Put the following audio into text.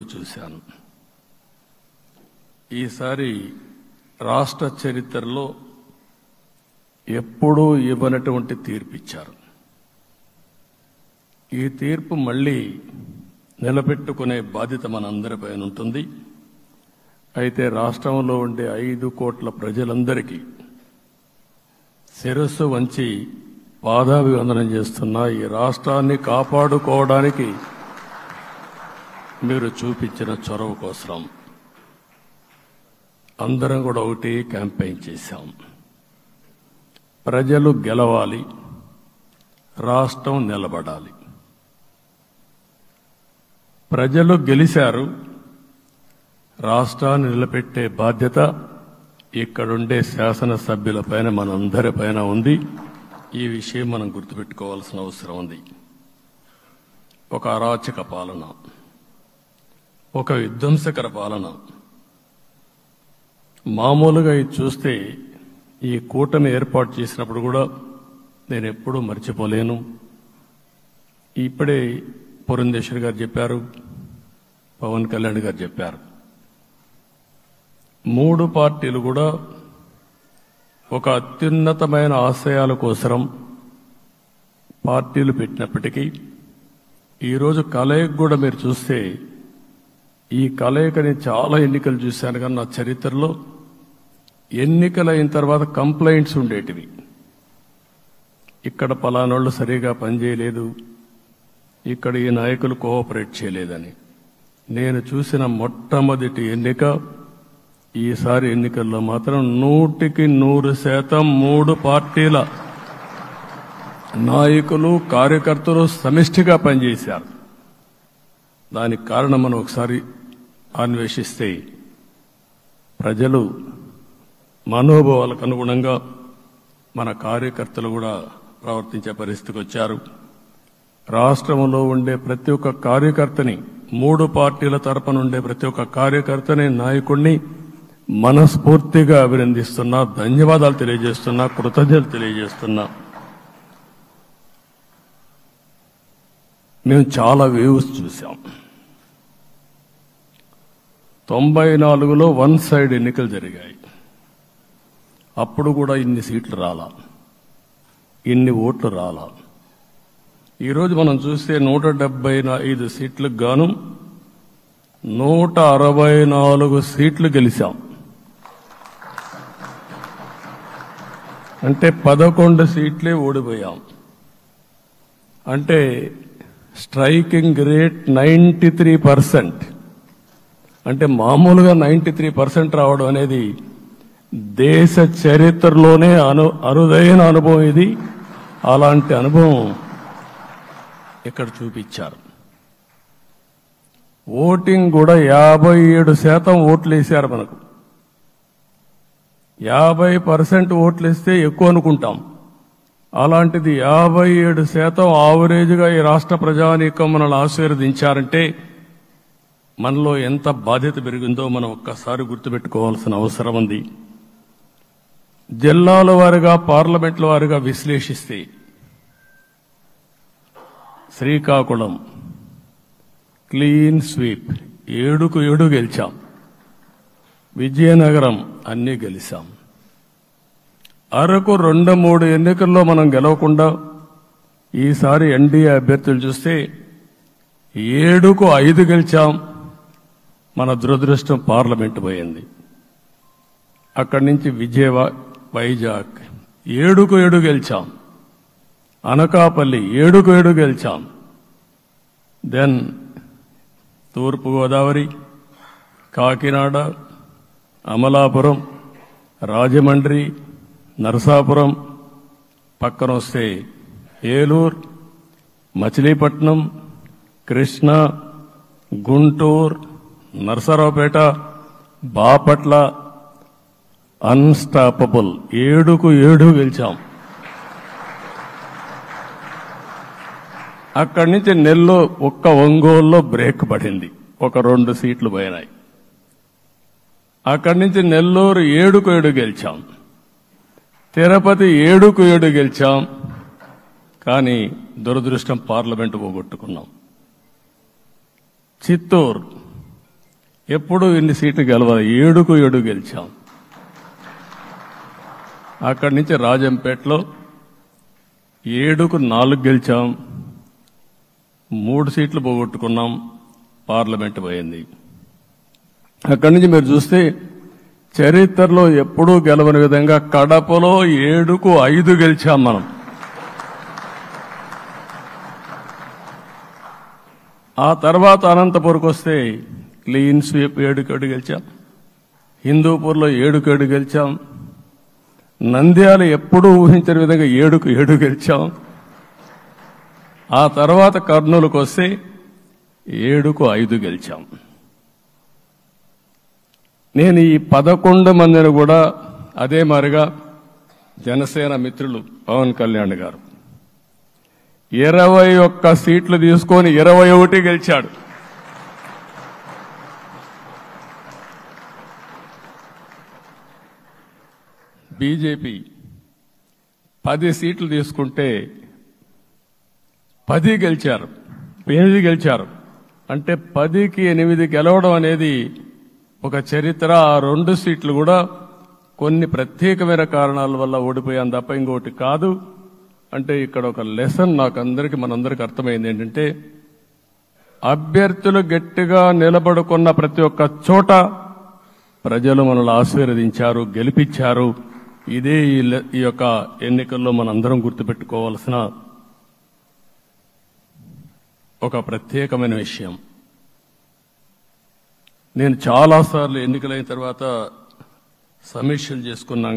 చూశాను. ఈసారి రాష్ట్ర చరిత్రలో ఎప్పుడూ ఇవ్వనటువంటి తీర్పు ఇచ్చారు. ఈ తీర్పు మళ్ళీ నిలబెట్టుకునే బాధ్యత మనందరిపైన ఉంటుంది. అయితే రాష్ట్రంలో ఉండే 5 కోట్ల ప్రజలందరికీ శిరస్సు వంచి పాదాభివందనం చేస్తున్నా. ఈ రాష్ట్రాన్ని కాపాడుకోవడానికి మీరు చూపించిన చొరవ కోసం అందరం కూడా ఒకటి క్యాంపెయిన్ చేశాం. ప్రజలు గెలవాలి, రాష్ట్రం నిలబడాలి. ప్రజలు గెలిచారు. రాష్ట్రాన్ని నిలబెట్టే బాధ్యత ఇక్కడుండే శాసనసభ్యులపైన మనందరిపైన ఉంది. ఈ విషయం మనం గుర్తుపెట్టుకోవాల్సిన అవసరం ఉంది. ఒక అరాచక పాలన, ఒక విధ్వంసకర పాలన. మామూలుగా ఇది చూస్తే ఈ కూటమి ఏర్పాటు చేసినప్పుడు కూడా నేను ఎప్పుడూ మర్చిపోలేను. ఇప్పుడే పురంధేశ్వరి గారు చెప్పారు, పవన్ కళ్యాణ్ గారు చెప్పారు. 3 పార్టీలు కూడా ఒక అత్యున్నతమైన ఆశయాల కోసం పార్టీలు పెట్టినప్పటికీ ఈరోజు కలయిక కూడా మీరు చూస్తే, ఈ కలయికని చాలా ఎన్నికలు చూశాను కానీ నా చరిత్రలో ఎన్నికలైన తర్వాత కంప్లైంట్స్ ఉండేటివి. ఇక్కడ పలానోళ్ళు సరిగా పనిచేయలేదు, ఇక్కడ ఈ నాయకులు కోఆపరేట్ చేయలేదని. నేను చూసిన మొట్టమొదటి ఎన్నిక ఈసారి ఎన్నికల్లో మాత్రం 100కి 100% 3 పార్టీల నాయకులు కార్యకర్తలు సమిష్టిగా పనిచేశారు. దానికి కారణం మనం ఒకసారి అన్వేషిస్తే ప్రజలు మనోభావాలకు అనుగుణంగా మన కార్యకర్తలు కూడా ప్రవర్తించే పరిస్థితికి వచ్చారు. రాష్ట్రంలో ఉండే ప్రతి ఒక్క కార్యకర్తని, 3 పార్టీల తరపున ఉండే ప్రతి ఒక్క కార్యకర్తని, నాయకుడిని మనస్ఫూర్తిగా అభినందిస్తున్నా, ధన్యవాదాలు తెలియజేస్తున్నా, కృతజ్ఞతలు తెలియజేస్తున్నా. మేము చాలా వేవ్స్ చూశాం. 94లో 1 సైడ్ ఎన్నికలు జరిగాయి. అప్పుడు కూడా ఇన్ని సీట్లు రాలా, ఇన్ని ఓట్లు రాలా. ఈరోజు మనం చూస్తే 175 సీట్లకు గాను 164 సీట్లు గెలిచాం. అంటే 11 సీట్లే ఓడిపోయాం. అంటే స్ట్రైకింగ్ రేట్ 93%. అంటే మామూలుగా 93% రావడం అనేది దేశ చరిత్రలోనే అరుదైన అనుభవం ఇది. అలాంటి అనుభవం ఇక్కడ చూపించారు. ఓటింగ్ కూడా 57% ఓట్లు వేశారు. మనకు 50% ఓట్లు వేస్తే ఎక్కువ అనుకుంటాం. అలాంటిది 57% ఆవరేజ్గా ఈ రాష్ట్ర ప్రజానీకం మనల్ని ఆశీర్వదించారంటే మనలో ఎంత బాధ్యత పెరిగిందో మనం ఒక్కసారి గుర్తుపెట్టుకోవాల్సిన అవసరం ఉంది. జిల్లాల వారీగా, పార్లమెంట్ల వారీగా విశ్లేషిస్తే శ్రీకాకుళం క్లీన్ స్వీప్ 7కు 7 గెలిచాం. విజయనగరం అన్నీ గెలిచాం. అరకు 2-3 ఎన్నికల్లో మనం గెలవకుండా ఈసారి ఎన్డీఏ అభ్యర్థులు చూస్తే 7కు 5 గెలిచాం. మన దురదృష్టం పార్లమెంటు పోయింది. అక్కడి నుంచి వైజాగ్ 7కు 7 గెలిచాం. అనకాపల్లి 7కు 7 గెలిచాం. దెన్ తూర్పుగోదావరి, కాకినాడ, అమలాపురం, రాజమండ్రి, నరసాపురం, పక్కన వస్తే ఏలూరు, మచిలీపట్నం, కృష్ణా, గుంటూరు, నరసరావుపేట, బాపట్ల అన్స్టాపబుల్ 7కు 7 గెలిచాం. అక్కడి నుంచి ఒంగోలులో బ్రేక్ పడింది, ఒక 2 సీట్లు పోయినాయి. అక్కడి నుంచి నెల్లూరు 7కు 7 గెలిచాం. తిరుపతి 7కు 7 గెలిచాం. కానీ దురదృష్టం పార్లమెంటు పోగొట్టుకున్నాం. చిత్తూరు ఎప్పుడు ఇన్ని సీట్లు గెలవాలి, 7కు 7 గెలిచాం. అక్కడి నుంచి రాజంపేటలో 7కు 4 గెలిచాం. 3 సీట్లు పోగొట్టుకున్నాం, పార్లమెంట్ పోయింది. అక్కడి నుంచి మీరు చూస్తే చరిత్రలో ఎప్పుడూ గెలవని విధంగా కడపలో 7కు 5 గెలిచాం మనం. ఆ తర్వాత అనంతపురకు వస్తే క్లీన్ స్వీప్ 7కు 7 గెలిచాం. హిందూపూర్లో 7కు 7 గెలిచాం. నంద్యాల ఎప్పుడూ ఊహించని విధంగా 7కు 7 గెలిచాం. ఆ తర్వాత కర్నూలుకు వస్తే 7కు 5 గెలిచాం. నేను ఈ 11 మందిని కూడా అదే మారిగా జనసేన మిత్రులు పవన్ కళ్యాణ్ గారు 21 సీట్లు తీసుకొని 21 గెలిచాడు. బీజేపీ 10 సీట్లు తీసుకుంటే 10 గెలిచారు, 8 గెలిచారు. అంటే 10కి 8 గెలవడం అనేది ఒక చరిత్ర. ఆ 2 సీట్లు కూడా కొన్ని ప్రత్యేకమైన కారణాల వల్ల ఓడిపోయాం తప్ప ఇంకోటి కాదు. అంటే ఇక్కడ ఒక లెసన్ మనందరికీ అర్థమైంది ఏంటంటే, అభ్యర్థులు గట్టిగా నిలబడుకున్న ప్రతి ఒక్క చోట ప్రజలు మనల్ని ఆశీర్వదించారు, గెలిపించారు. ఇదే ఈ యొక్క ఎన్నికల్లో మనందరం గుర్తుపెట్టుకోవాల్సిన ఒక ప్రత్యేకమైన విషయం. నేను చాలాసార్లు ఎన్నికలైన తర్వాత సమీక్షలు చేసుకున్నాం.